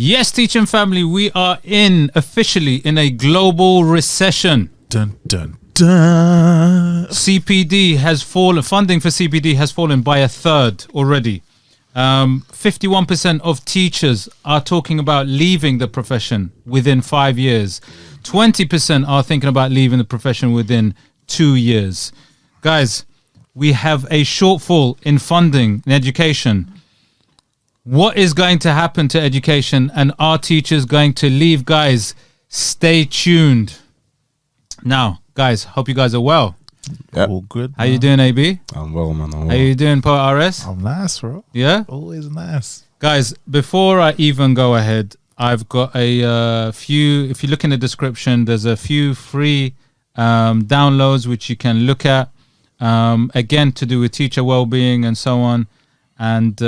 Yes, teaching family, we are officially in a global recession. Dun, dun, dun. CPD has fallen, funding for CPD has fallen by a third already. 51% of teachers are talking about leaving the profession within 5 years. 20% are thinking about leaving the profession within 2 years. Guys, we have a shortfall in funding in education. What is going to happen to education, and are teachers going to leave? Guys, stay tuned. Now, guys, hope you guys are well. Yep. All good. How you doing, AB? I'm well, man. How you doing, Poet RS? I'm nice, bro. Yeah? Always nice. Guys, before I even go ahead, I've got a few, if you look in the description, there's a few free downloads which you can look at, again, to do with teacher well-being and so on. And,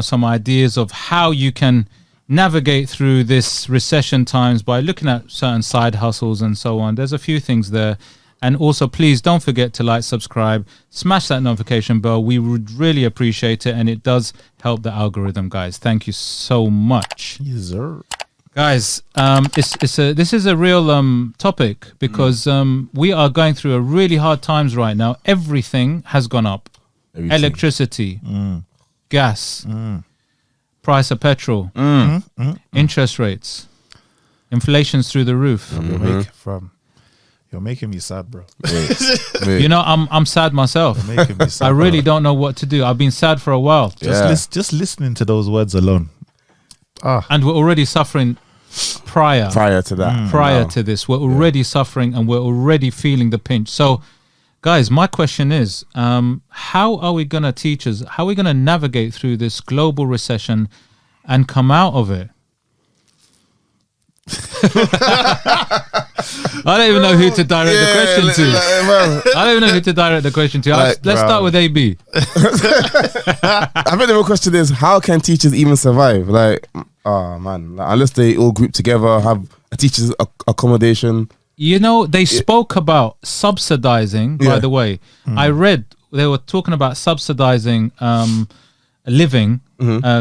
some ideas of how you can navigate through this recession times by looking at certain side hustles and so on. There's a few things there. And also, please don't forget to like, subscribe, smash that notification bell. We would really appreciate it. And it does help the algorithm, guys. Thank you so much. Yes, sir. Guys, this is a real topic because we are going through a really hard times right now. Everything has gone up. Electricity. Gas, price of petrol, interest rates, inflation's through the roof. You're making me sad, bro. You know, I'm sad myself. You're making me sad, I really bro. don't know what to do. I've been sad for a while. Just listening to those words alone. And we're already suffering prior to that. Prior to this, we're already suffering and we're already feeling the pinch. So, guys, my question is, how are we going to navigate through this global recession and come out of it? I don't even know who to direct the question to. I don't even know who to direct the question to. Let's start with AB. I think the real question is, how can teachers even survive? Unless they all group together, have a teacher's accommodation. You know, they spoke about subsidizing, by the way. I read they were talking about subsidizing living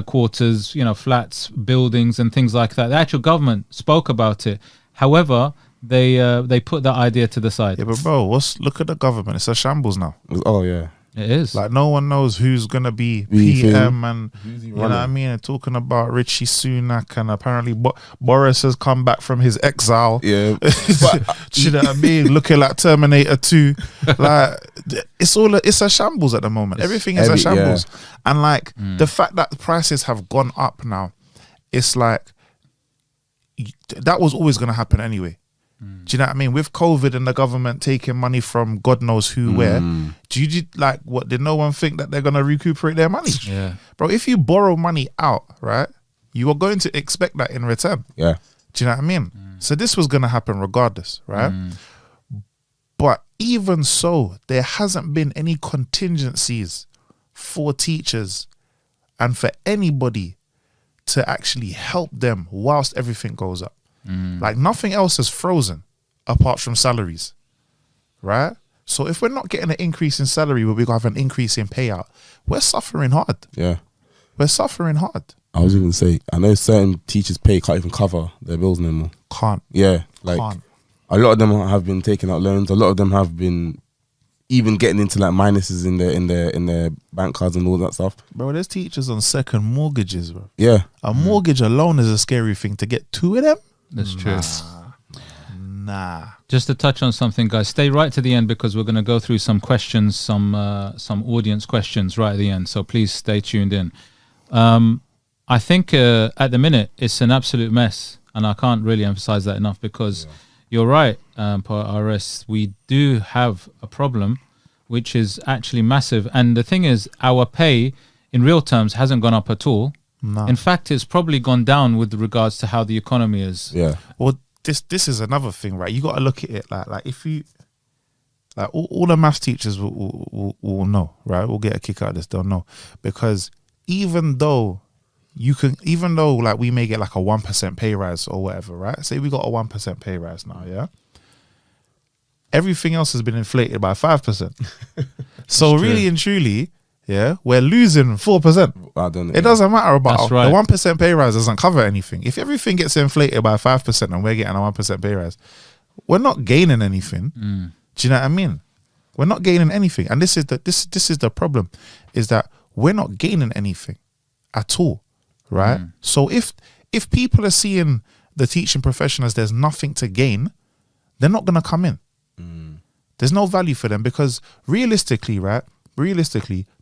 quarters, flats, buildings and things like that. The actual government spoke about it. However, they put that idea to the side. Yeah, but bro, look at the government. It's a shambles now. Oh, yeah. It is. Like, no one knows who's going to be PM and, you know what I mean? And talking about Richie Sunak, and apparently Boris has come back from his exile. Yeah. Do you know what I mean? Looking like Terminator 2. Like, it's a shambles at the moment. Everything is a shambles. Yeah. And the fact that the prices have gone up now, it's like, that was always going to happen anyway. Do you know what I mean? With COVID and the government taking money from God knows who where, did no one think that they're going to recuperate their money? Yeah. Bro, if you borrow money out, right, you are going to expect that in return. Yeah. Do you know what I mean? So this was going to happen regardless, right? But even so, there hasn't been any contingencies for teachers and for anybody to actually help them whilst everything goes up. Like, nothing else is frozen apart from salaries, right? So if we're not getting an increase in salary, but we have an increase in payout, we're suffering hard. Yeah. We're suffering hard. I was even say, I know certain teachers' pay can't even cover their bills no more. Can't. Yeah. Like, Can't. a lot of them have been taking out loans. A lot of them have been even getting into like minuses in their bank cards and all that stuff. Bro, there's teachers on second mortgages, bro. Yeah. A mortgage alone is a scary thing. To get two of them? That's true. Nah. Just to touch on something, guys, stay right to the end because we're going to go through some questions, some audience questions right at the end. So please stay tuned in. I think at the minute it's an absolute mess, and I can't really emphasize that enough because you're right, Poet RS. We do have a problem, which is actually massive. And the thing is, our pay in real terms hasn't gone up at all. No. In fact, it's probably gone down with regards to how the economy is. Yeah. Well, this is another thing, right? You got to look at it like if you, like all the maths teachers will know, right? We'll get a kick out of this. They'll know, because even though like we may get like a 1% pay rise or whatever, right? Say we got a 1% pay rise now, yeah. Everything else has been inflated by 5%. So really and truly, yeah, we're losing 4%. I don't know. It doesn't matter about That's right. the 1% pay rise doesn't cover anything. If everything gets inflated by 5% and we're getting a 1% pay rise, we're not gaining anything. Do you know what I mean? We're not gaining anything, and this is the problem, is that we're not gaining anything at all, right? So if people are seeing the teaching profession as there's nothing to gain, they're not gonna come in. There's no value for them, because realistically,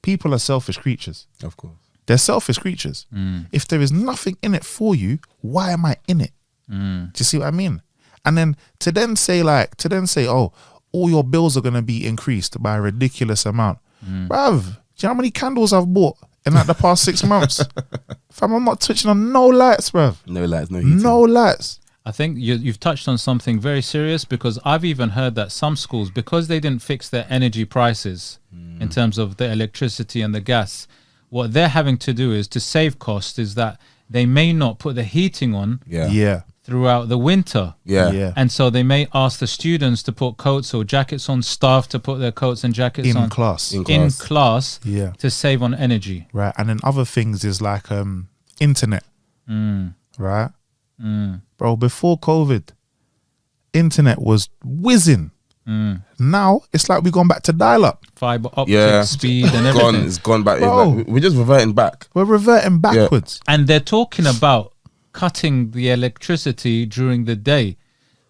people are selfish creatures. Of course. They're selfish creatures. If there is nothing in it for you, why am I in it? Do you see what I mean? And then to then say, oh, all your bills are going to be increased by a ridiculous amount. Bruv, do you know how many candles I've bought in like the past 6 months? Fam, I'm not switching on no lights, bruv. No lights, no heating. No lights. I think you've touched on something very serious, because I've even heard that some schools, because they didn't fix their energy prices in terms of the electricity and the gas, what they're having to do is to save costs, is that they may not put the heating on Yeah. throughout the winter. Yeah. And so they may ask the students to put coats or jackets on, staff to put their coats and jackets In on class. In in class Yeah. to save on energy. Right. And then other things is like internet. Right? Bro, before COVID, internet was whizzing. Now it's like we've gone back to dial-up. Fiber optic Yeah. speed and everything. It's gone back. Bro. Like, we're just reverting back. We're reverting backwards. And they're talking about cutting the electricity during the day.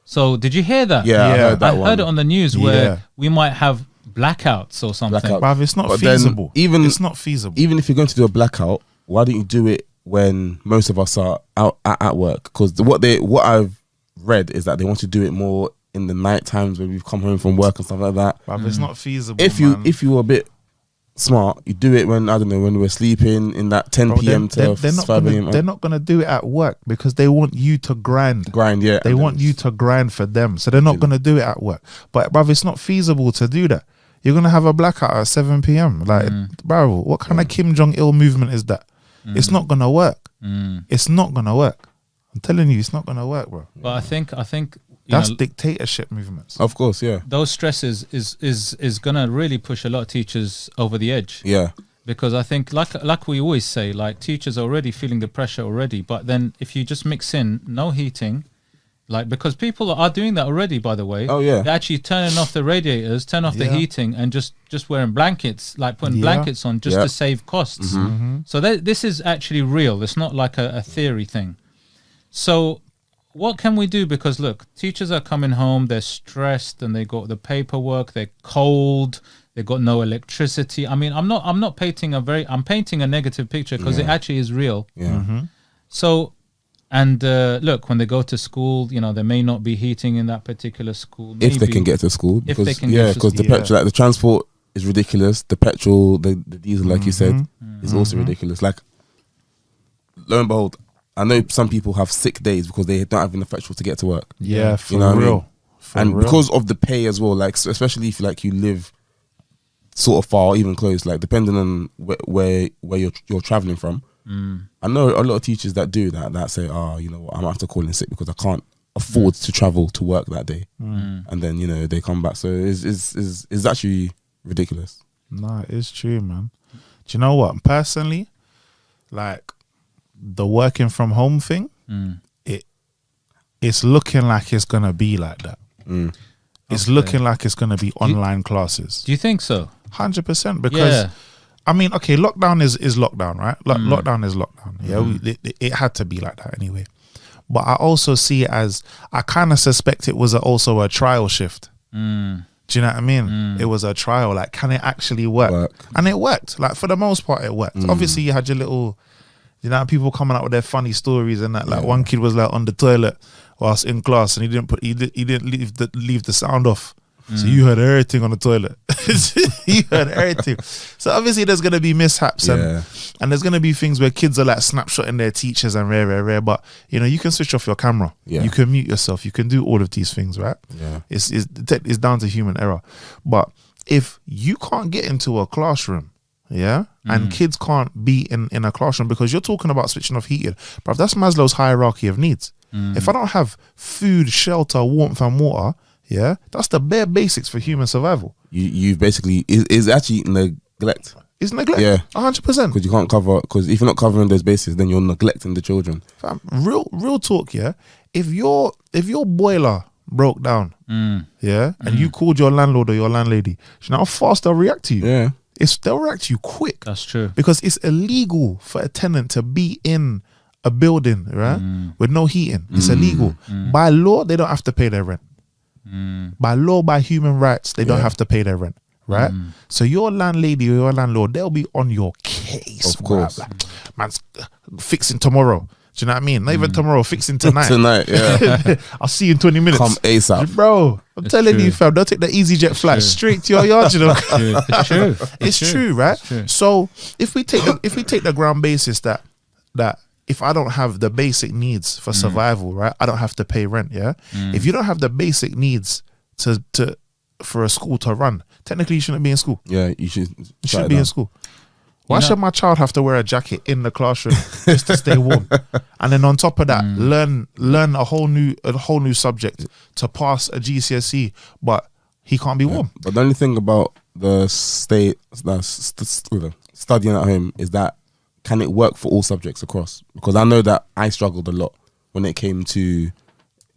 So did you hear that? Yeah, I heard that I one. heard it on the news Yeah. where we might have blackouts or something. Blackout. Bruv, it's not But then feasible. It's not feasible. Even if you're going to do a blackout, why don't you do it when most of us are out at work? Because what I've read is that they want to do it more in the night times when we've come home from work and stuff like that. Bruv, it's not feasible. If you were a bit smart, you do it when, I don't know, when we're sleeping in that 10 Bro, p.m. to 5 a.m. They're not gonna do it at work because they want you to grind. Yeah. They want you to grind for them, so they're not gonna do it at work. But bruv, it's not feasible to do that. You're gonna have a blackout at 7 p.m. Like, bro, what kind of Kim Jong-il movement is that? It's not gonna work. It's not gonna work. I'm telling you, it's not gonna work, bro. But I think That's dictatorship movements. Of course, yeah. those stresses is gonna really push a lot of teachers over the edge. Yeah. Because I think, like we always say, like teachers are already feeling the pressure already. But then if you just mix in no heating, like, because people are doing that already, by the way. Oh, yeah. They're actually turning off the radiators, turn off the heating, and just wearing blankets, like putting blankets on just to save costs. So this is actually real. It's not like a theory thing. So what can we do? Because look, teachers are coming home, they're stressed, and they got the paperwork, they're cold, they got no electricity. I mean, I'm not painting I'm painting a negative picture, because it actually is real. Yeah. So, and look, when they go to school, there may not be heating in that particular school. If they Maybe. can get to school. If Because, they can get to because the school. petrol, like the transport is ridiculous. The petrol, the diesel, like you said, is also ridiculous. Like, lo and behold, I know some people have sick days because they don't have enough petrol to get to work. Yeah, for You know what I mean? real. For And real. because of the pay as well, like especially if like you live sort of far, or even close, like depending on where you're traveling from. I know a lot of teachers that do that say, you know what, I might have to call in sick because I can't afford to travel to work that day. And then they come back. So it's actually ridiculous. No, it's true, man. Do you know what? Personally, like the working from home thing, it's looking like it's gonna be like that. It's looking like it's gonna be online classes. Do you think so? 100%. Because I mean, okay, lockdown is lockdown, right? Lockdown is lockdown. Yeah, it had to be like that anyway. But I also see it as, I kind of suspect it was also a trial shift. Do you know what I mean? It was a trial. Like, can it actually work? And it worked. Like, for the most part, it worked. Obviously, you had your little, people coming out with their funny stories and that. Like, one kid was like on the toilet whilst in class, and he didn't leave the sound off. So you heard everything on the toilet. You heard everything. So obviously there's gonna be mishaps and there's gonna be things where kids are like snapshotting their teachers and rare. But you can switch off your camera. You can mute yourself. You can do all of these things, right? It's down to human error. But if you can't get into a classroom, and kids can't be in a classroom because you're talking about switching off heating, bruv, that's Maslow's hierarchy of needs. If I don't have food, shelter, warmth and water, that's the bare basics for human survival. You basically is actually neglect. It's neglect. Yeah. 100%. Because you can't cover. Because if you're not covering those bases, then you're neglecting the children. Fam, real talk, yeah. If your boiler broke down, yeah, and you called your landlord or your landlady, you know how fast they'll react to you. Yeah. They'll react to you quick. That's true. Because it's illegal for a tenant to be in a building, right, with no heating. It's illegal. By law, they don't have to pay their rent. By law, by human rights, they don't have to pay their rent, right? So your landlady or your landlord, they'll be on your case. Of course. Right? Like, man's fixing tomorrow. Do you know what I mean? Not even tomorrow, fixing tonight. Tonight, yeah. I'll see you in 20 minutes. Come ASAP. Bro, I'm telling true. you, fam, they'll take the EasyJet flight straight to your yard, you know. It's true. It's true, right? It's true. So if we take the ground basis that if I don't have the basic needs for survival, right, I don't have to pay rent. Yeah. If you don't have the basic needs to for a school to run, technically you shouldn't be in school. Yeah, you should. You shouldn't be in school. Why should my child have to wear a jacket in the classroom just to stay warm? And then on top of that, learn a whole new subject to pass a GCSE, but he can't be warm. But the only thing about the studying at home is that, can it work for all subjects across? Because I know that I struggled a lot when it came to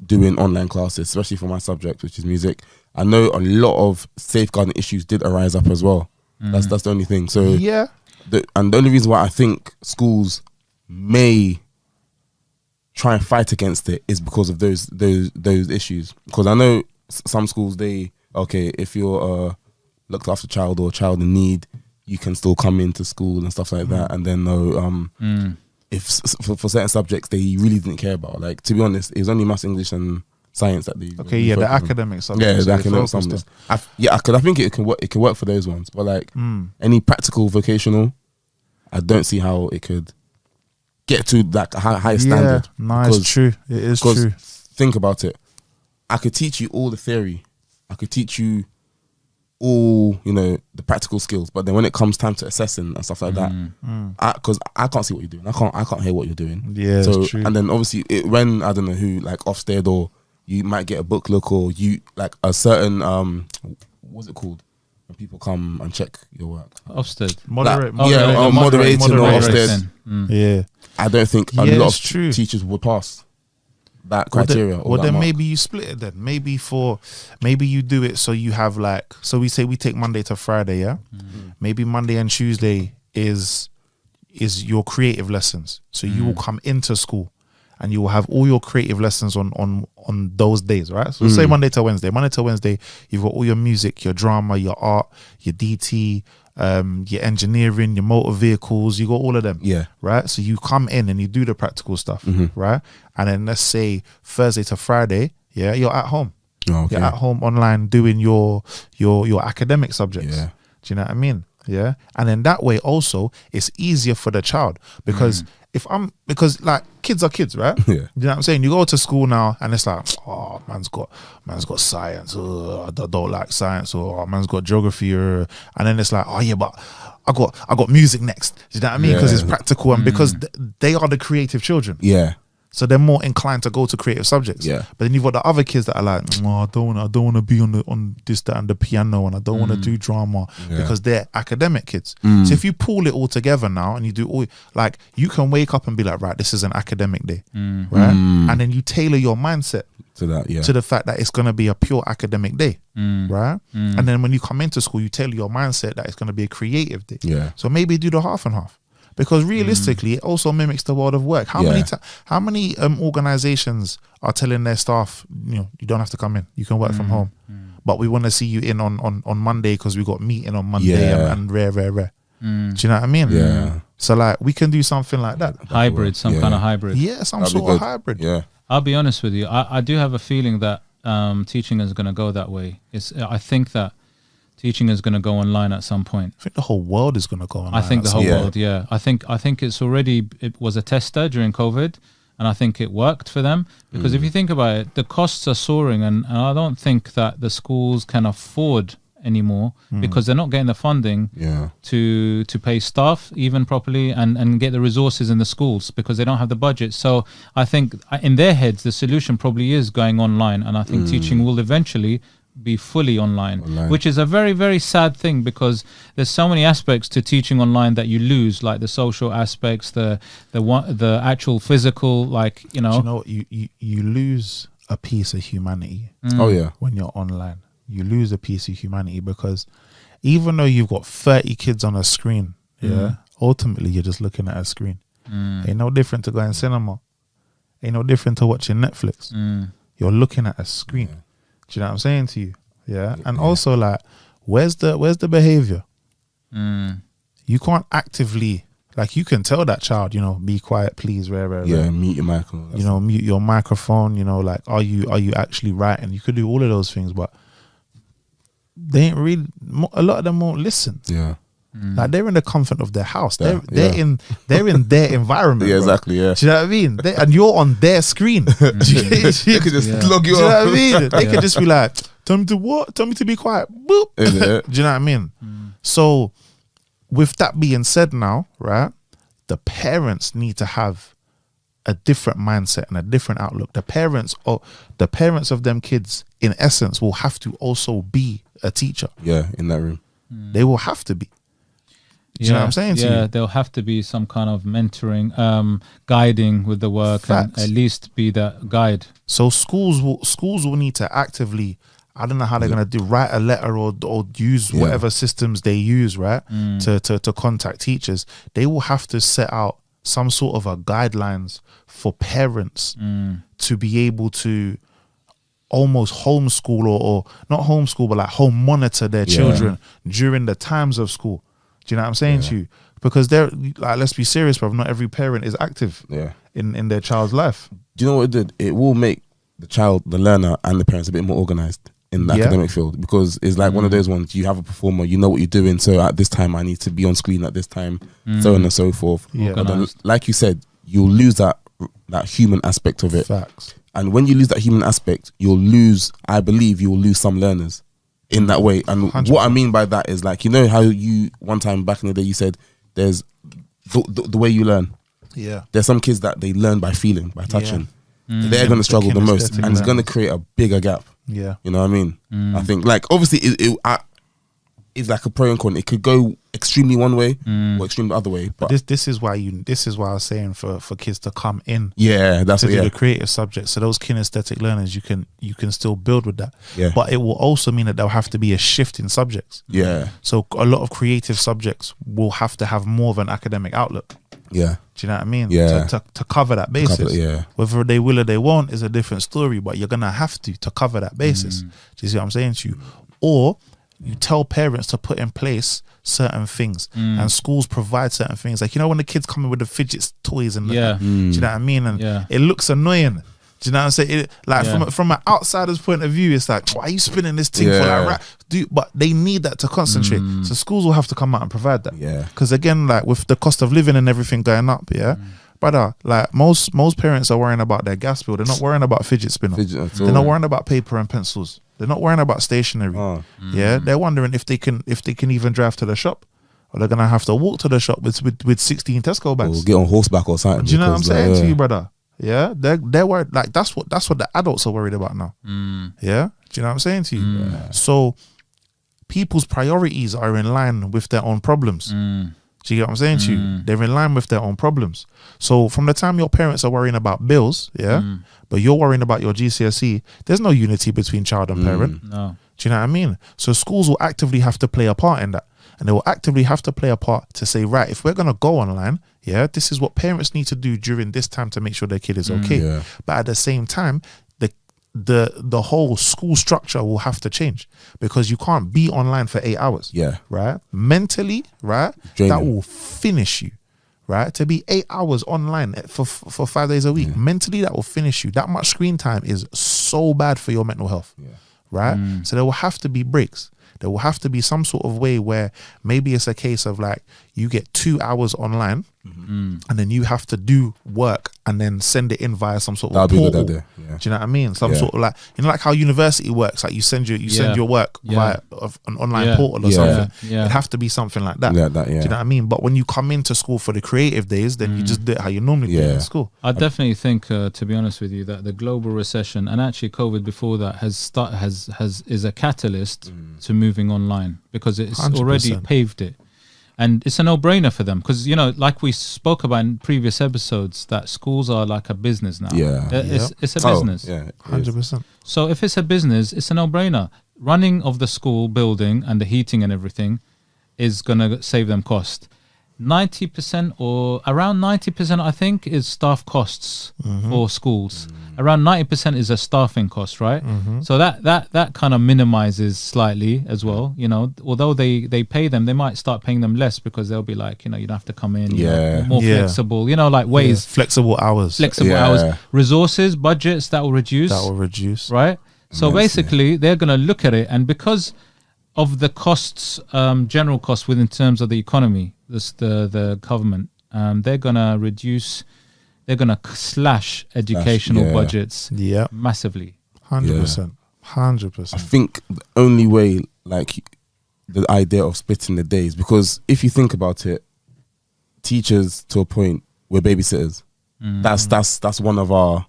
doing online classes, especially for my subject, which is music. I know a lot of safeguarding issues did arise up as well. That's the only thing. So Yeah. the only reason why I think schools may try and fight against it is because of those issues. Because I know some schools, if you're a looked after child or a child in need, you can still come into school and stuff like that. And then if for certain subjects they really didn't care about, like, to be honest, it was only maths, English and science that they The academic subjects. yeah, the they academic focused subjects. Because I think it can work. It can work for those ones, but like any practical, vocational, I don't see how it could get to that higher standard. No, it's true. It is true. Think about it. I could teach you all the theory. I could teach you all, the practical skills. But then when it comes time to assessing and stuff like that, because I can't see what you're doing. I can't hear what you're doing. Yeah, so it's true. and then obviously when I don't know who, like Ofsted, or you might get a book look, or you like a certain what's it called when people come and check your work. Ofsted. Moderating or Ofsted. Yeah. I don't think a lot of teachers would pass that criteria. Well, then maybe you split it then. Maybe you do it so you have so we say we take Monday to Friday, yeah? Maybe Monday and Tuesday is your creative lessons. So you will come into school and you will have all your creative lessons on those days, right? So say Monday to Wednesday. Monday to Wednesday, you've got all your music, your drama, your art, your DT, your engineering, your motor vehicles, you got all of them. Yeah. Right? So you come in and you do the practical stuff, right? And then let's say Thursday to Friday, yeah, you're at home. Oh, okay. You're at home online doing your academic subjects. Yeah. Do you know what I mean? Yeah. And then that way also it's easier for the child because because kids are kids, right? Yeah. You know what I'm saying? You go to school now and it's like, oh, man's got science. I don't like science. Or oh, man's got geography. And then it's like, oh yeah, but I got music next. Do you know what I mean? Because it's practical and because they are the creative children. Yeah. So they're more inclined to go to creative subjects. Yeah. But then you've got the other kids that are like, oh, I don't want to be on this, that, and the piano, and I don't want to do drama because they're academic kids. So if you pull it all together now and you do all, you can wake up and be like, right, this is an academic day, right? And then you tailor your mindset To that, yeah. to the fact that it's going to be a pure academic day, right? And then when you come into school, you tailor your mindset that it's going to be a creative day. Yeah. So maybe do the half and half. Because realistically, it also mimics the world of work. How many organizations are telling their staff, you don't have to come in, you can work from home, but we want to see you in on Monday because we got meeting on Monday and rare. Do you know what I mean? Yeah. So we can do something like that. Hybrid, some kind of hybrid. Yeah, some That'd be sort of good. hybrid. Yeah. I'll be honest with you. I do have a feeling that teaching is going to go that way. I think that teaching is going to go online at some point. I think the whole world is going to go online. I think the whole Yeah. world, yeah. I think it was a tester during COVID, and I think it worked for them because if you think about it, the costs are soaring, and I don't think that the schools can afford anymore because they're not getting the funding to pay staff even properly and get the resources in the schools because they don't have the budget. So I think in their heads the solution probably is going online, and I think teaching will eventually be fully online, Online. which is a very, very sad thing, because there's so many aspects to teaching online that you lose, like the social aspects, the actual physical, like, Do you know what? You lose a piece of humanity Oh yeah. when you're online. You lose a piece of humanity, because even though you've got 30 kids on a screen, ultimately you're just looking at a screen. Ain't no different to going cinema. Ain't no different to watching Netflix. You're looking at a screen. Do you know what I'm saying to you? Yeah. And also, like, where's the behavior? You can't actively, like, you can tell that child, be quiet, please, rare. Yeah, mute your mic. and all that Mute your microphone. Like, are you actually writing? You could do all of those things, but they ain't really. A lot of them won't listen. stuff. Yeah. Like, they're in the comfort of their house. Yeah, They're in their environment. Yeah, bro. exactly. Yeah. Do you know what I mean? And you're on their screen. Do you They could just log do you you know what off. I mean? They could just be like, tell me to what? Tell me to be quiet. Boop. Innit? Do you know what I mean? So, with that being said now, right, the parents need to have a different mindset and a different outlook. The parents of them kids, in essence, will have to also be a teacher. Yeah, in that room. They will have to be. Do you know what I'm saying to you? Yeah, there'll have to be some kind of mentoring, guiding with the work, Facts. and at least be that guide. So schools will need to actively, I don't know how they're gonna do, write a letter or use whatever systems they use, right, to contact teachers. They will have to set out some sort of a guidelines for parents to be able to almost homeschool or not homeschool, but like home monitor their children during the times of school. Do you know what I'm saying to you? Because they're like, let's be serious, bro. Not every parent is active in their child's life. Do you know what it did? It will make the learner, and the parents a bit more organized in the academic field, because it's like one of those ones. You have a performer, you know what you're doing. So at this time, I need to be on screen at this time, so on and so forth. Yeah. But then, like you said, you'll lose that human aspect of it. Facts. And when you lose that human aspect, I believe you'll lose some learners in that way. And 100%. what I mean by that is, like, how you one time back in the day you said there's the way you learn. Yeah. There's some kids that they learn by feeling, by touching. They're going to The struggle the most, kinesthetic and it's going to learners. create a bigger gap. Yeah. You know what I mean? I think, like, obviously it's like a pro and con. It could go extremely one way or extremely the other way. But This is why I was saying for kids to come in yeah, that's to what. do Yeah, the creative subjects. So those kinesthetic learners, you can still build with that. Yeah. But it will also mean that there'll have to be a shift in subjects. yeah, So a lot of creative subjects will have to have more of an academic outlook. yeah, Do you know what I mean? Yeah. To cover that basis. Cover it, yeah. Whether they will or they won't is a different story, but you're gonna have to cover that basis. Do you see what I'm saying to you? Or you tell parents to put in place certain things, and schools provide certain things. Like, when the kids come in with the fidget toys and Yeah. do you know what I mean? And it looks annoying. Do you know what I'm saying? From an outsider's point of view, it's like, why are you spinning this thing for like, right? But they need that to concentrate. So schools will have to come out and provide that. Yeah. Because again, like, with the cost of living and everything going up, brother, like, most parents are worrying about their gas bill. They're not worrying about fidget spinner. They're not worrying about paper and pencils. They're not worrying about stationery. Yeah, they're wondering if they can even drive to the shop, or they're gonna have to walk to the shop with 16 Tesco bags. or get on horseback or something. Do you know what I'm because, saying to you, brother? Yeah, they're worried. Like, that's what the adults are worried about now. Yeah, do you know what I'm saying to you? So people's priorities are in line with their own problems. Do you get what I'm saying to you? They're in line with their own problems. So from the time your parents are worrying about bills, but you're worrying about your GCSE, there's no unity between child and parent. No. Do you know what I mean? So schools will actively have to play a part in that. And they will actively have to play a part to say, right, if we're going to go online, this is what parents need to do during this time to make sure their kid is okay. Yeah. But at the same time, the whole school structure will have to change, because you can't be online for 8 hours. Yeah. Right? Mentally, right? Draining. That will finish you. Right? To be 8 hours online for 5 days a week, mentally, that will finish you. That much screen time is so bad for your mental health. Right? So there will have to be breaks. There will have to be some sort of way where maybe it's a case of, like, you get 2 hours online, and then you have to do work and then send it in via some sort of That'd be a good portal. idea. Yeah. Do you know what I mean? Some Yeah. sort of like, you know, like how university works. Like you send your work via an online portal or Yeah. something. Yeah. It'd have to be something like that. Yeah, Do you know what I mean? But when you come into school for the creative days, then you just do it how you normally do it in school. I definitely think, to be honest with you, that the global recession and actually COVID before that is a catalyst to moving online, because it's 100%. already paved it, and it's a no-brainer for them, because like we spoke about in previous episodes, that schools are like a business now. Yeah. It's a business. Yeah, it is. 100%. So if it's a business, it's a no-brainer. Running of the school building and the heating and everything is gonna save them cost. 90% or around 90%, I think, is staff costs for schools. Around 90% is a staffing cost, right? So that kind of minimizes slightly as well. You know, although they pay them, they might start paying them less, because they'll be like, you don't have to come in. you know, more flexible. Like ways, Flexible hours. hours, resources, budgets that will reduce. Right. So basically, they're going to look at it, and because of the costs, general costs within terms of the economy, the government, they're gonna slash educational budgets massively. 100%. I 100%. think the only way, like the idea of splitting the days, because if you think about it, teachers to a point were babysitters. That's one of our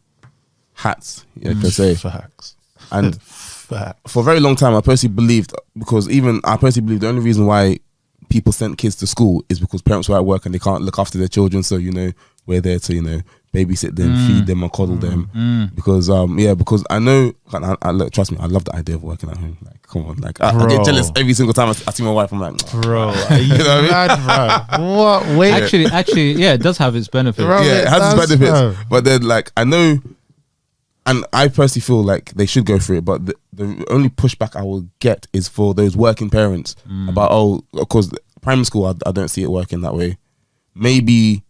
hats, per se. Facts. And Facts. for a very long time, I personally believed the only reason why people sent kids to school is because parents were at work and they can't look after their children. So, we're there to, babysit them, feed them and coddle them. Because, because I know, trust me, I love the idea of working at home. Like, come on, like, I get jealous every single time I see my wife. I'm like, bro, are you mad, bro? What? Wait. Actually, yeah, it does have its benefits. Bro, yeah, it has its benefits. Bro. But then, like, I know, and I personally feel like they should go through it, but the only pushback I will get is for those working parents about, of course, primary school, I don't see it working that way. Maybe,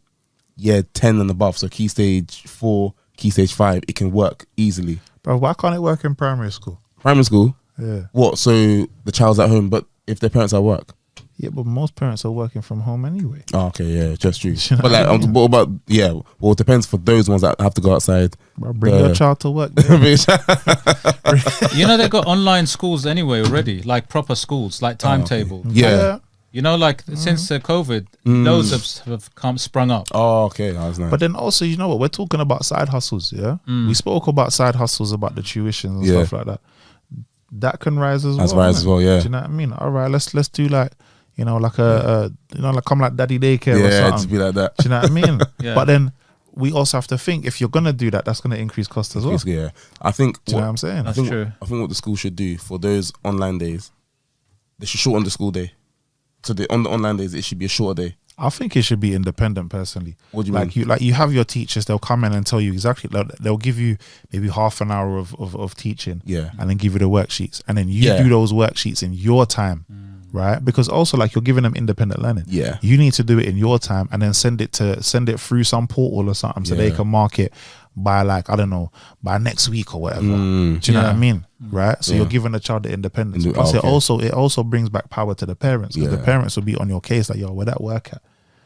10 and above, so key stage 4, key stage 5, it can work easily. Bro, why can't it work in primary school? Primary school? Yeah. What, so the child's at home, but if their parents are at work? Yeah, but most parents are working from home anyway. Oh, okay, yeah, just true. You know But like, what I mean? what about, well, it depends for those ones that have to go outside. Bro, bring your child to work. They got online schools anyway already, like proper schools, like timetable. Yeah. Since COVID, loads have sprung up. Oh, okay, that's nice. But then also, you know what? We're talking about side hustles, yeah? We spoke about side hustles, about the tuitions and stuff like that. That can rise as well. That's rise as well, yeah. Do you know what I mean? All right, let's do like, like like come like daddy daycare or something. just be like that. Do you know what I mean? Yeah. But then we also have to think, if you're gonna do that, that's gonna increase cost as well. Yeah, I think. Do you know what I'm saying? That's true. I think what the school should do for those online days, they should shorten the school day. So on the online days, it should be a shorter day. I think it should be independent, personally. What do you mean? You have your teachers, they'll come in and tell you exactly, they'll give you maybe half an hour of teaching, and then give you the worksheets, and then you do those worksheets in your time, right? Because also, like, you're giving them independent learning. Yeah, you need to do it in your time, and then send it through some portal or something, so they can mark it by, like, I don't know, by next week or whatever. Do you know what I mean? Right? So you're giving the child the independence. Plus, it also brings back power to the parents, because the parents will be on your case, like, yo, where that work at?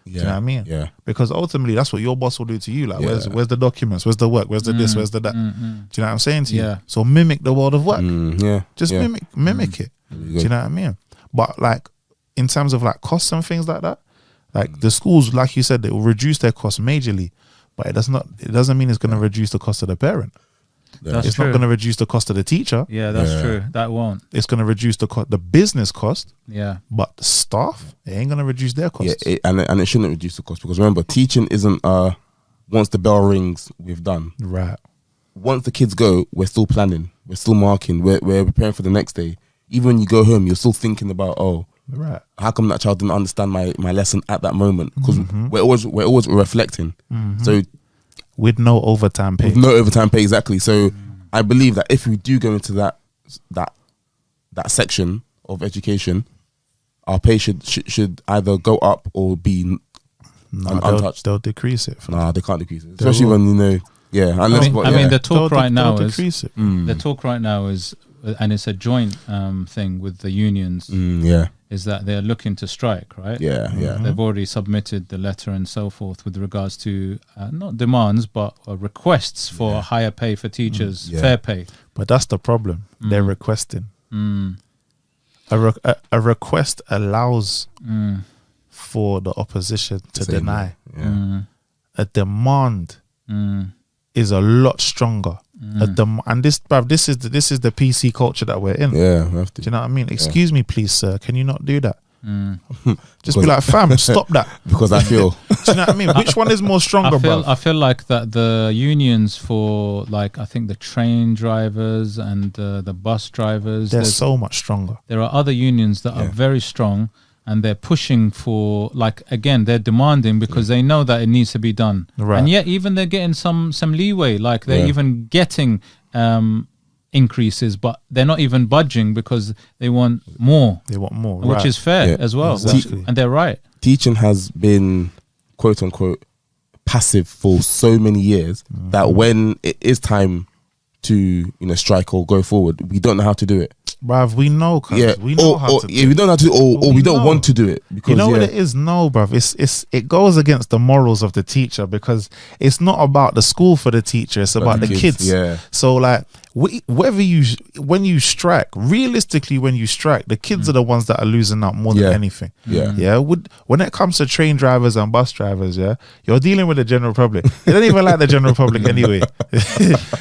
Do you know what I mean? Yeah. Because ultimately, that's what your boss will do to you. Like, where's the documents? Where's the work? Where's the this? Where's the that? Do you know what I'm saying to you? So mimic the world of work. Just mimic it. Do you know what I mean? But, like, in terms of, like, costs and things like that, like, the schools, like you said, they will reduce their costs majorly, but it doesn't mean it's going to reduce the cost of the parent. It's not going to reduce the cost of the teacher. Yeah, that's true. That won't. It's going to reduce the business cost. Yeah. But the staff, it ain't going to reduce their costs. Yeah, and it shouldn't reduce the cost, because remember, teaching isn't once the bell rings, we've done. Right. Once the kids go, we're still planning, we're still marking, we're preparing for the next day. Even when you go home, you're still thinking about, right, how come that child didn't understand my lesson at that moment? Because we're always reflecting. So with no overtime pay. With no overtime pay, exactly. So I believe that if we do go into that section of education, our pay should either go up or be untouched. They'll decrease it. Nah, they can't decrease it, especially when unless. I mean, the talk right now is decrease it. The talk right now is and it's a joint thing with the unions, Yeah. is that they're looking to strike, right? Yeah. Yeah. They've already submitted the letter and so forth with regards to not demands but requests for higher pay for teachers, fair pay. But that's the problem. They're requesting. A request allows for the opposition to Say deny. no. Yeah. A demand is a lot stronger. And this, bruv, this is the PC culture that we're in. Yeah. We have to. Do you know what I mean? Excuse me, please, sir. Can you not do that? Just be like, fam, stop that. Because I feel. Do you know what I mean? Which one is more stronger, bro? I feel like that the unions for, like, I think the train drivers and the bus drivers, They're so much stronger. there are other unions that are very strong, and they're pushing for, like, again, they're demanding because they know that it needs to be done. Right. And yet even they're getting some leeway, like they're even getting increases, but they're not even budging because they want more, They want more, which right. is fair as well. Exactly. And they're right. Teaching has been, quote unquote, passive for so many years that when it is time to strike or go forward, we don't know how to do it. Bruv, we know, cuz. Yeah, We know how to do we don't know how to, or we don't know. want to do it because You know what it is? No, bruv. It goes against the morals of the teacher, because it's not about the school for the teacher. It's about the kids. Yeah. So like, when you strike, realistically, when you strike, the kids are the ones that are losing out more than anything. Yeah. Yeah. When it comes to train drivers and bus drivers, you're dealing with the general public. They don't even like the general public anyway.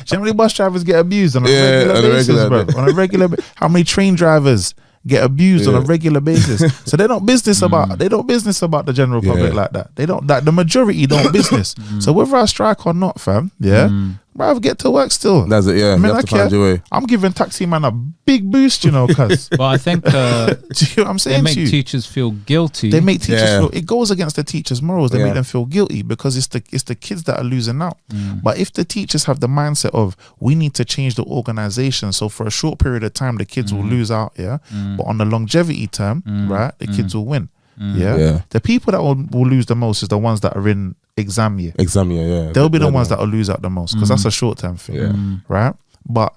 Generally, bus drivers get abused on a regular basis, bro. On a regular how many train drivers get abused on a regular basis? So they don't business about the general public like that. They don't, like, the majority don't business. So whether I strike or not, fam, bruv, get to work still. That's it. Yeah, I mean, you have to find your way. I'm giving taxi man a big boost, cuz. But I think Do you know what I'm saying? they make to you? teachers feel guilty. They make teachers feel, it goes against the teachers' morals. They make them feel guilty because it's the kids that are losing out. But if the teachers have the mindset of, we need to change the organization, so for a short period of time the kids will lose out, but on the longevity term, right, the kids will win. The people that will lose the most is the ones that are in exam year. Yeah. They'll be the ones that will lose out the most, because that's a short term thing, right? But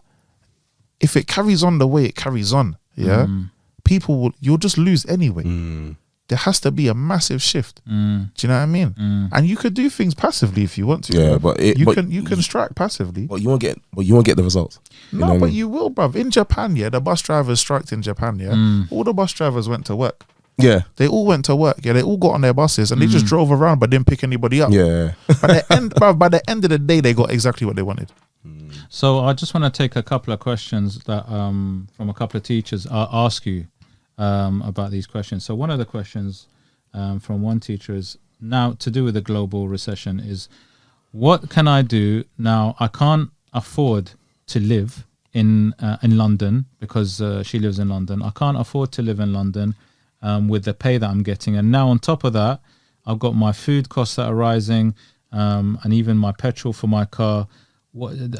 if it carries on the way it carries on, you'll just lose anyway. There has to be a massive shift. Do you know what I mean? And you could do things passively if you want to. Yeah, but you can strike passively. But you won't get the results. No, but you will, bruv. In Japan, the bus drivers striked in Japan. All the bus drivers went to work. Yeah. They all went to work. They all got on their buses and they just drove around but didn't pick anybody up. Yeah. By the end of the day, they got exactly what they wanted. So I just want to take a couple of questions that from a couple of teachers. I'll ask you about these questions. So one of the questions from one teacher is, now to do with the global recession, is what can I do now? I can't afford to live in London, because she lives in London. I can't afford to live in London with the pay that I'm getting. And now on top of that, I've got my food costs that are rising, and even my petrol for my car.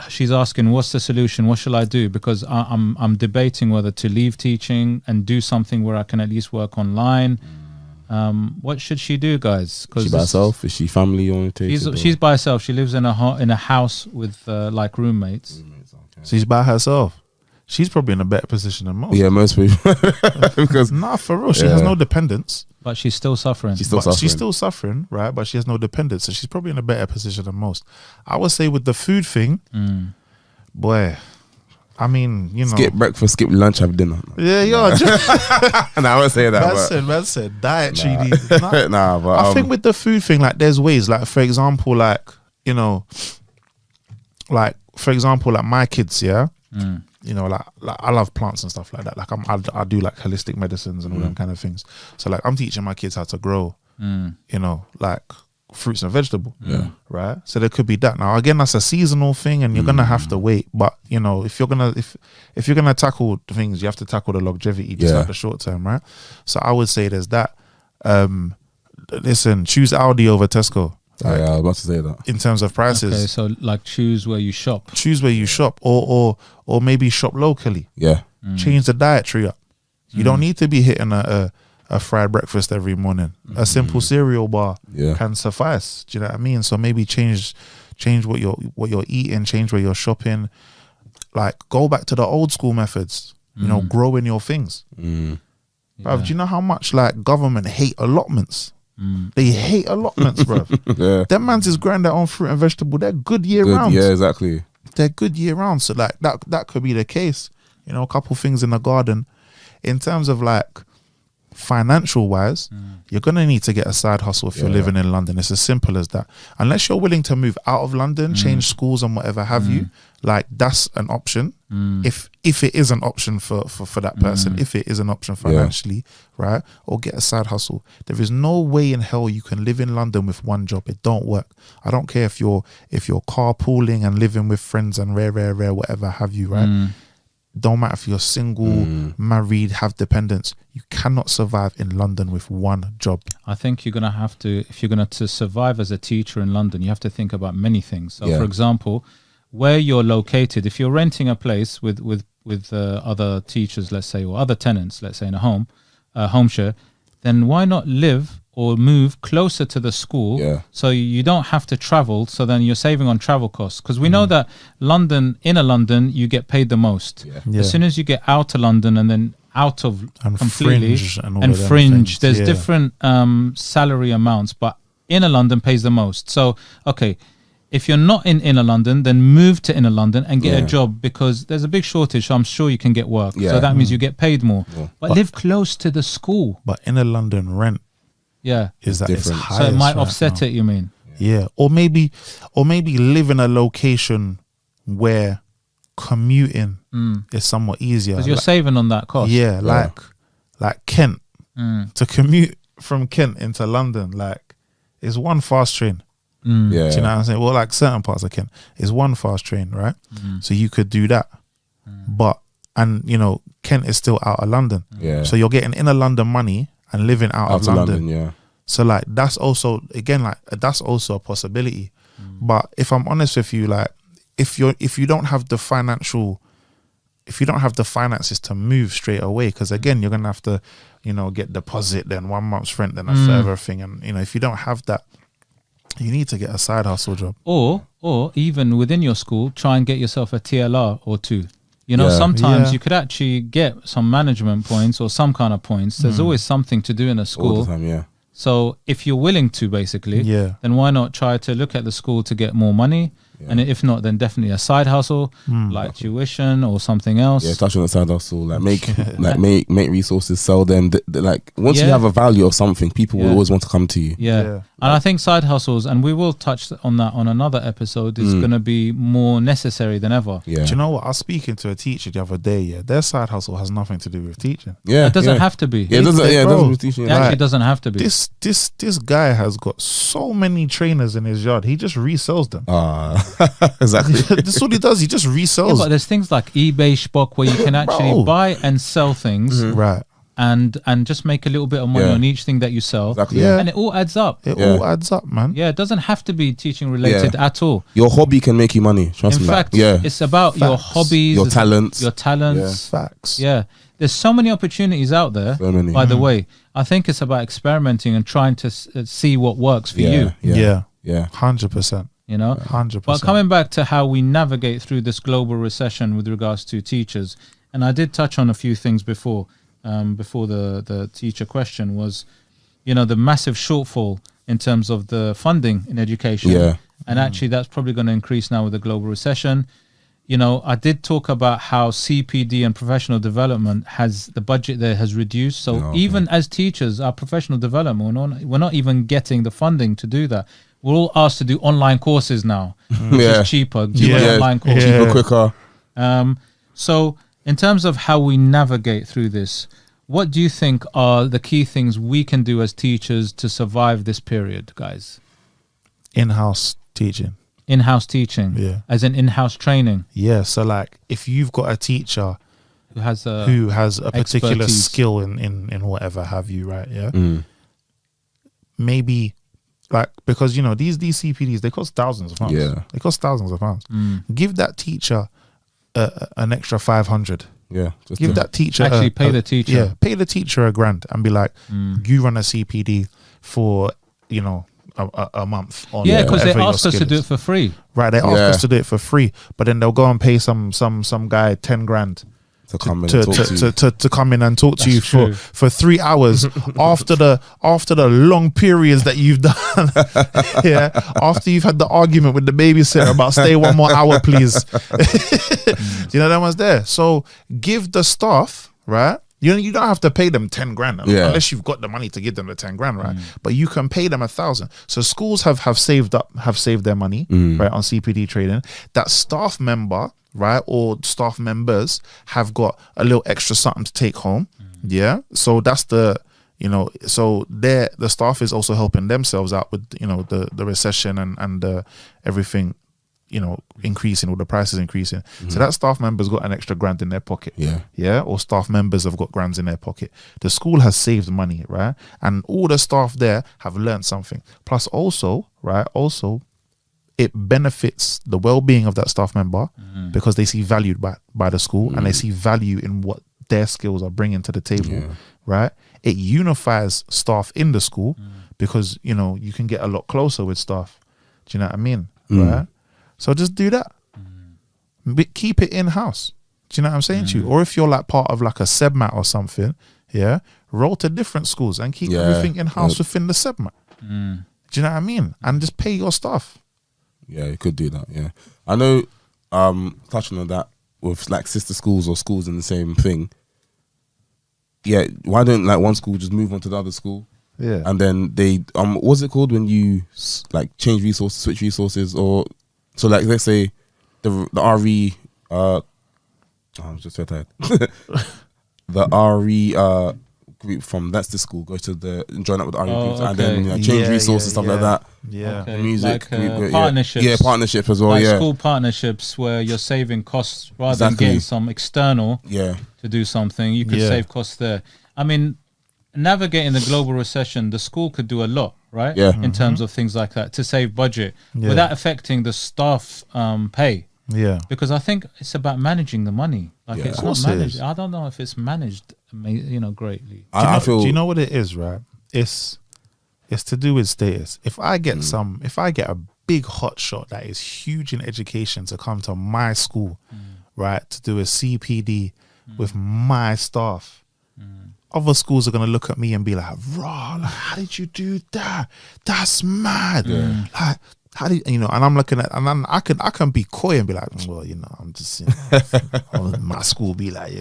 She's asking, what's the solution? What shall I do? Because I'm debating whether to leave teaching and do something where I can at least work online. What should she do, guys? Is she by herself? Is she family oriented? She's by herself. She lives in a house with like roommates. She's by herself. She's probably in a better position than most. Yeah, most people. Because for real, she has no dependents. But she's still suffering. She's still suffering, right? But she has no dependents, so she's probably in a better position than most. I would say with the food thing, boy, I mean, skip breakfast, skip lunch, have dinner. Yeah, yeah. And I won't say that. Man said dietary. Nah, but I think with the food thing, like, there's ways. Like, for example, like my kids, like I love plants and stuff like that. Like I do like holistic medicines and all them kind of things. So like I'm teaching my kids how to grow, like fruits and vegetables. Yeah. Right. So there could be that. Now again, that's a seasonal thing, and you're gonna have to wait. But if you're gonna tackle the things, you have to tackle the longevity, just like the short term, right? So I would say there's that. Listen, choose Aldi over Tesco. Like, I was about to say that. In terms of prices. Okay, so like choose where you shop. Choose where you shop, or maybe shop locally. Yeah. Change the dietary up. You don't need to be hitting a fried breakfast every morning. A simple cereal bar can suffice. Do you know what I mean? So maybe change what you're eating, change where you're shopping. like go back to the old school methods. You know, growing your things. Bruv, do you know how much like government hate allotments? They hate allotments, bruv. Yeah. Them mans is growing their own fruit and vegetable. They're good year round. Yeah, exactly. They're good year round. So like that could be the case. You know, a couple things in the garden. In terms of like financial wise, you're gonna need to get a side hustle if you're living in London. It's as simple as that. Unless you're willing to move out of London, change schools and whatever have you, like that's an option. If it is an option for that person, if it is an option financially, right? Or get a side hustle. There is no way in hell you can live in London with one job. It don't work. I don't care if you're carpooling and living with friends and rare whatever have you, right? Don't matter if you're single, married, have dependents. You cannot survive in London with one job. I think you're going to have to, if you're going to survive as a teacher in London, you have to think about many things. So, for example, where you're located, if you're renting a place with other teachers, let's say, or other tenants, let's say in a home share, then why not live or move closer to the school so you don't have to travel, so then you're saving on travel costs? Because we know that inner London, you get paid the most. As soon as you get out of London and then out of And completely fringe and fringe, there's different salary amounts, but inner London pays the most. So, okay, if you're not in inner London, then move to inner London and get a job, because there's a big shortage. So I'm sure you can get work. So that means you get paid more. But live close to the school. But inner London rent is that it's different. high. So it might offset it, you mean? Yeah. Or maybe live in a location where commuting is somewhat easier. Because you're saving on that cost. Yeah, like Kent. To commute from Kent into London, like, is one fast train. Yeah. Do you know what I'm saying? Well, like certain parts of Kent is one fast train, right? So you could do that. But, and you know, Kent is still out of London. Yeah. So you're getting inner London money and living out of London. So like that's also, again, like that's also a possibility. But if I'm honest with you, like if you don't have the finances to move straight away, because again, you're gonna have to, you know, get deposit, then 1 month's rent, then a further thing, and you know, if you don't have that, you need to get a side hustle job. Or even within your school, try and get yourself a TLR or two. You know, sometimes you could actually get some management points or some kind of points. There's always something to do in a school. All the time, So if you're willing to, basically, then why not try to look at the school to get more money? And if not, then definitely a side hustle, like tuition or something else. Yeah, touch on the side hustle, like make resources, sell them. Like once you have a value of something, people will always want to come to you. And I think side hustles, and we will touch on that on another episode, is going to be more necessary than ever. Do you know what? I was speaking to a teacher the other day. Their side hustle has nothing to do with teaching. It doesn't have to be. It doesn't with teaching. It actually doesn't have to be. This guy has got so many trainers in his yard. He just resells them. Exactly. That's what he does. He just resells. But there's things like eBay, Spock, where you can actually buy and sell things, right? And just make a little bit of money on each thing that you sell. Exactly. And it all adds up. It all adds up, man. It doesn't have to be teaching related at all. Your hobby can make you money. Trust me. In fact, it's about your hobbies, your talents. Facts. There's so many opportunities out there. So many. By the way, I think it's about experimenting and trying to see what works for you. Yeah. 100%. You know, 100%. But coming back to how we navigate through this global recession with regards to teachers, and I did touch on a few things before the teacher question was, you know, the massive shortfall in terms of the funding in education. And actually that's probably going to increase now with the global recession. You know, I did talk about how CPD and professional development the budget there has reduced. So even as teachers, our professional development, we're not even getting the funding to do that. We're all asked to do online courses now, which is cheaper. Online courses. Cheaper, quicker. So in terms of how we navigate through this, what do you think are the key things we can do as teachers to survive this period, guys? In-house teaching. In-house teaching, as in in-house training. So like if you've got a teacher who has a particular skill in whatever have you, right? Maybe like, because you know these CPDs, they cost thousands of pounds. They cost thousands of pounds. Give that teacher an extra 500. Give that teacher actually pay the teacher. Pay the teacher $1,000 and be like, you run a CPD for, you know, a month on Yeah, because they whatever your ask us to skill do is. it for free. Right, they ask Yeah. us to do it for free, but then they'll go and pay some guy 10 grand To come in and talk to you. to come in and talk to you That's true. for 3 hours after the long periods that you've done. Yeah, after you've had the argument with the babysitter about stay 1 more hour, please. You know that one's there. So give the staff, right? You don't have to pay them 10 grand unless you've got the money to give them the 10 grand, right? But you can pay them 1,000. So schools have saved their money, right, on CPD training. That staff member, right, or staff members have got a little extra something to take home. Yeah. So that's the so the staff is also helping themselves out with the recession and everything increasing, or the prices increasing. So that staff member's got an extra grand in their pocket. Yeah. Or staff members have got grands in their pocket. The school has saved money, right? And all the staff there have learned something. Plus also, right, it benefits the well-being of that staff member because they see valued by the school and they see value in what their skills are bringing to the table, right? It unifies staff in the school because, you can get a lot closer with staff. Do you know what I mean? Right? So just do that. Keep it in-house. Do you know what I'm saying to you? Or if you're like part of like a SEBMAT or something, yeah, roll to different schools and keep everything in-house within the SEBMAT. Do you know what I mean? And just pay your staff. Yeah, you could do that. Yeah, I know. Touching on that with like sister schools or schools in the same thing. Yeah, why don't like one school just move on to the other school? Yeah, and then they what's it called when you like change resources, switch resources, or so like let's say the RE. I'm just so tired. The RE group from that's the school go to the join up with the RE groups and then change resources stuff like that. Yeah, Okay. Music like, partnerships. Yeah, partnership as well. Like yeah, school partnerships where you're saving costs rather Exactly. than getting some external yeah, to do something. You could save costs there. I mean, navigating the global recession, the school could do a lot, right? Yeah. In terms of things like that to save budget without affecting the staff pay. yeah. Because I think it's about managing the money. Like Yeah. it's Of not course it managed. is. I don't know if it's managed, greatly. I feel. Do you know what it is, right? It's to do with status. If I get a big hot shot that is huge in education to come to my school, right, to do a CPD with my staff, other schools are gonna look at me and be like, "Raw, like, how did you do that? That's mad." Like, how do you, and I'm looking at, and then I can be coy and be like, well, I'm just, my school be like,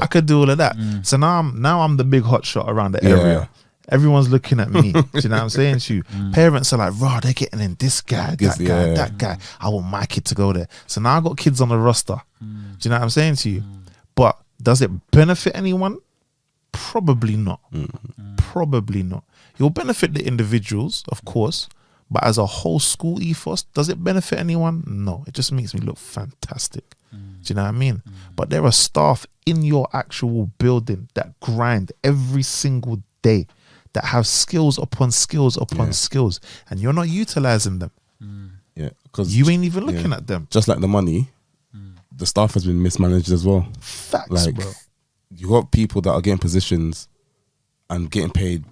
I could do all of that. So now I'm the big hot shot around the area. Everyone's looking at me. Do you know what I'm saying to you? Parents are like, raw, they're getting in this guy, that guy. I want my kid to go there. So now I got kids on the roster. Do you know what I'm saying to you? But does it benefit anyone? Probably not. Probably not. You'll benefit the individuals, of course. But as a whole school ethos, does it benefit anyone? No. It just makes me look fantastic. Do you know what I mean? But there are staff in your actual building that grind every single day, that have skills upon skills upon skills, and you're not utilizing them. Yeah, because You ain't even looking at them. just like the money, the staff has been mismanaged as well. Facts, Like bro. you got people that are getting positions and getting paid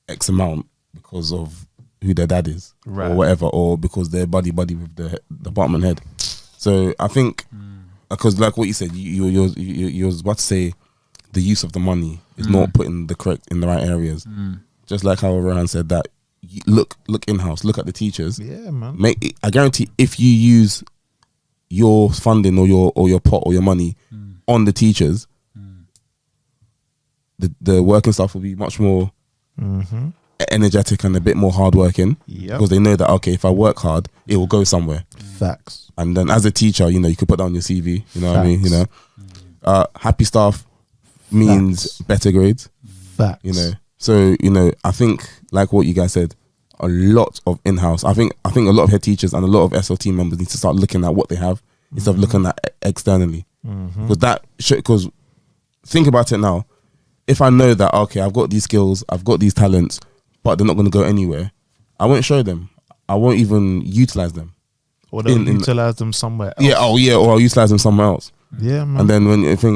X amount because of who their dad is, Right. or whatever, or because they're buddy with the department head. So I think because like what you said, you was about to say the use of the money is not put in the right areas. Just like how Rohan said that, look in-house, look at the teachers. Yeah, man. I guarantee if you use your funding or your pot or your money on the teachers, the working staff will be much more energetic and a bit more hardworking. Yep. Because they know that, okay, if I work hard, it will go somewhere. Facts. And then as a teacher, you could put that on your CV. You know what I mean? Happy staff means better grades. Facts. So I think like what you guys said, a lot of in-house. I think a lot of head teachers and a lot of SLT members need to start looking at what they have instead of looking at externally. Because think about it now. If I know that, okay, I've got these skills, I've got these talents, but they're not going to go anywhere, I won't show them. I won't even utilize them. Or they'll utilize them somewhere else. Yeah, or I'll utilize them somewhere else. Yeah, man. And then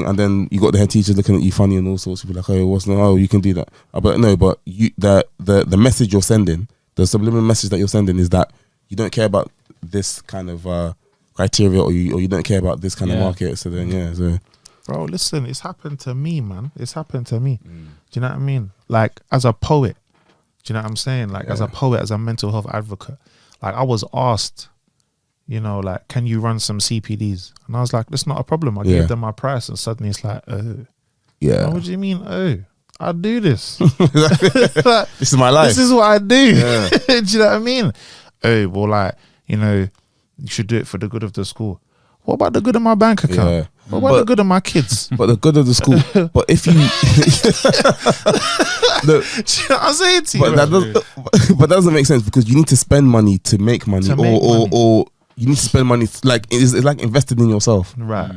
and then you got the head teachers looking at you funny and all sorts of like, oh, you can do that. But no, but the message you're sending the subliminal message that you're sending is that you don't care about this kind of criteria, or you don't care about this kind of market. So then, so bro, listen, it's happened to me, man. It's happened to me. Do you know what I mean? Like, as a poet, do you know what I'm saying? Like, as a poet, as a mental health advocate, like, I was asked, you know, like, can you run some CPDs? And I was like, that's not a problem. I gave them my price, and suddenly it's like, oh, what do you mean? Oh, I do this. Like, this is my life. This is what I do. Do you know what I mean? Oh, well, like, you know, you should do it for the good of the school. What about the good of my bank account? What about the good of my kids? But the good of the school. But if you, do you know what I'm saying to you? But that doesn't make sense, because you need to spend money to make money, or you need to spend money like it's like invested in yourself, right?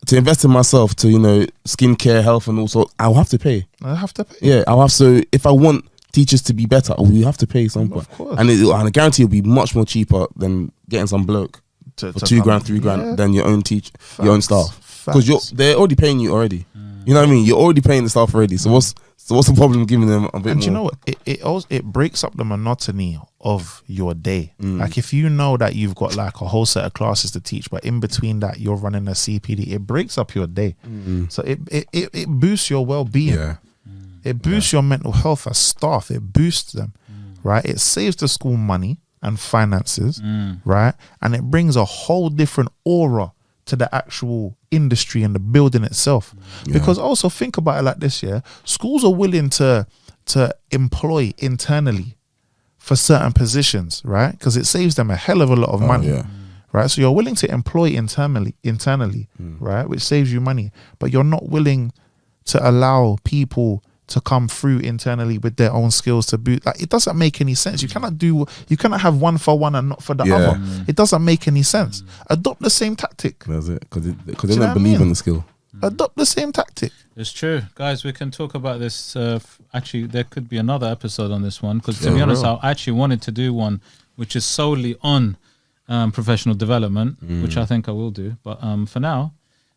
To invest in myself, to, you know, skincare, health, and also I'll have to pay. I have to pay. Yeah, I'll have to. If I want teachers to be better, we have to pay some point. Of course. And I guarantee it'll be much more cheaper than getting some bloke for $2,000, $3,000 than your own your own staff, because they're already paying you already. You know what I mean? You're already paying the staff already. So what's the problem giving them a bit more? And you know what? It breaks up the monotony of your day. Like, if you know that you've got like a whole set of classes to teach, but in between that you're running a CPD, it breaks up your day. So it boosts your well-being. Yeah. It boosts your mental health as staff. It boosts them, right? It saves the school money and finances, right? And it brings a whole different aura to the actual industry and the building itself. Because also think about it like this, schools are willing to employ internally for certain positions, right? Because it saves them a hell of a lot of money. Right, so you're willing to employ internally, right, which saves you money, but you're not willing to allow people to come through internally with their own skills to boot. Like, it doesn't make any sense. You cannot have one for one and not for the other. It doesn't make any sense. Adopt the same tactic. That's it, because they don't believe in the skill. Adopt the same tactic. It's true, guys. We can talk about this. Actually, there could be another episode on this one, because to be honest, I actually wanted to do one which is solely on professional development, which I think I will do. But for now,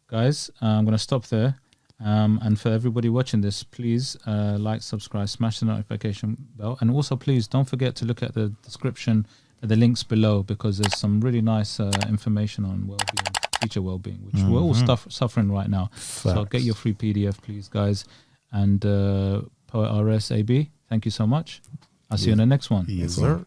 guys, I'm going to stop there. And for everybody watching this, please like, subscribe, smash the notification bell, and also please don't forget to look at the description, the links below, because there's some really nice information on well-being, teacher well-being, which we're all suffering right now. So get your free PDF, please, guys. And Poet RS AB, thank you so much. I'll see you in the next one. Yes, sir.